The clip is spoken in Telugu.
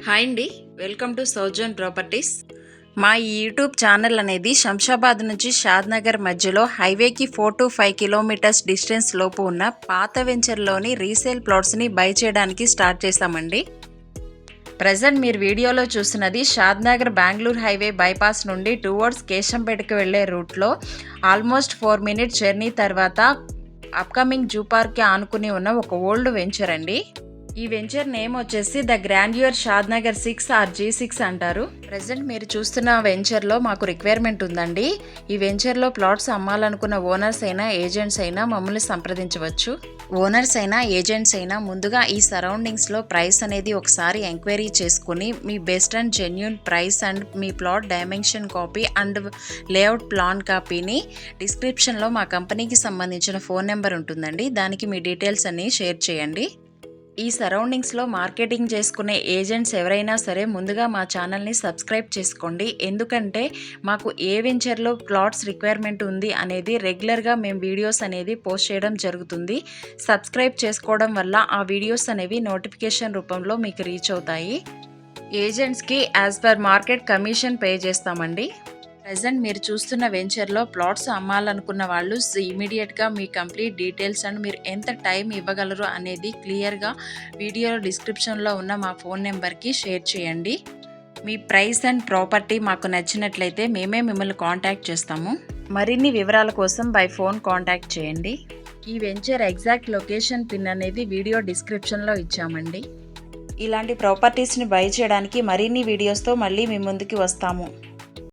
హాయ్ అండి, వెల్కమ్ టు సౌజన్ ప్రాపర్టీస్. మా ఈ యూట్యూబ్ ఛానల్ అనేది శంషాబాద్ నుంచి షాద్నగర్ మధ్యలో హైవేకి 4 to 5 కిలోమీటర్స్ డిస్టెన్స్ లోపు ఉన్న పాత వెంచర్లోని రీసేల్ ప్లాట్స్ని బై చేయడానికి స్టార్ట్ చేశామండి. ప్రజెంట్ మీరు వీడియోలో చూస్తున్నది షాద్నగర్ బెంగళూరు హైవే బైపాస్ నుండి టువర్డ్స్ కేశంపేటకి వెళ్లే రూట్లో ఆల్మోస్ట్ 4 minutes జర్నీ తర్వాత అప్కమింగ్ జూ పార్క్కి ఆనుకుని ఉన్న ఒక ఓల్డ్ వెంచర్ అండి. ఈ వెంచర్ నేమ్ వచ్చేసి the grandeur Shadnagar 6 R G6 అంటారు. ప్రెసెంట్ మీరు చూస్తున్న వెంచర్లో మాకు రిక్వైర్మెంట్ ఉందండి. ఈ వెంచర్లో ప్లాట్స్ అమ్మాలనుకున్న ఓనర్స్ అయినా ఏజెంట్స్ అయినా మమ్మల్ని సంప్రదించవచ్చు. ఓనర్స్ అయినా ఏజెంట్స్ అయినా ముందుగా ఈ సరౌండింగ్స్లో ప్రైస్ అనేది ఒకసారి ఎంక్వైరీ చేసుకుని మీ best and genuine price and మీ plot dimension copy and layout plan కాపీని డిస్క్రిప్షన్లో మా కంపెనీకి సంబంధించిన ఫోన్ నెంబర్ ఉంటుందండి. దానికి మీ డీటెయిల్స్ అన్నీ షేర్ చేయండి. ఈ సరౌండింగ్స్లో మార్కెటింగ్ చేసుకునే ఏజెంట్స్ ఎవరైనా సరే ముందుగా మా ఛానల్ని సబ్స్క్రైబ్ చేసుకోండి. ఎందుకంటే మాకు ఏ వెంచర్లో ప్లాట్స్ రిక్వైర్మెంట్ ఉంది అనేది రెగ్యులర్గా మేము వీడియోస్ అనేది పోస్ట్ చేయడం జరుగుతుంది. సబ్స్క్రైబ్ చేసుకోవడం వల్ల ఆ వీడియోస్ అనేవి నోటిఫికేషన్ రూపంలో మీకు రీచ్ అవుతాయి. ఏజెంట్స్కి as per market commission pay చేస్తామండి. ప్రజెంట్ మీరు చూస్తున్న వెంచర్లో ప్లాట్స్ అమ్మాలనుకున్న వాళ్ళు ఇమీడియట్గా మీ కంప్లీట్ డీటెయిల్స్ అండ్ మీరు ఎంత టైం ఇవ్వగలరు అనేది క్లియర్గా వీడియో డిస్క్రిప్షన్లో ఉన్న మా ఫోన్ నెంబర్కి షేర్ చేయండి. మీ ప్రైస్ అండ్ ప్రాపర్టీ మాకు నచ్చినట్లయితే మేమే మిమ్మల్ని కాంటాక్ట్ చేస్తాము. మరిన్ని వివరాల కోసం బై ఫోన్ కాంటాక్ట్ చేయండి. ఈ వెంచర్ ఎగ్జాక్ట్ లొకేషన్ పిన్ అనేది వీడియో డిస్క్రిప్షన్లో ఇచ్చామండి. ఇలాంటి ప్రాపర్టీస్ని బై చేయడానికి మరిన్ని వీడియోస్తో మళ్ళీ మీ ముందుకి వస్తాము.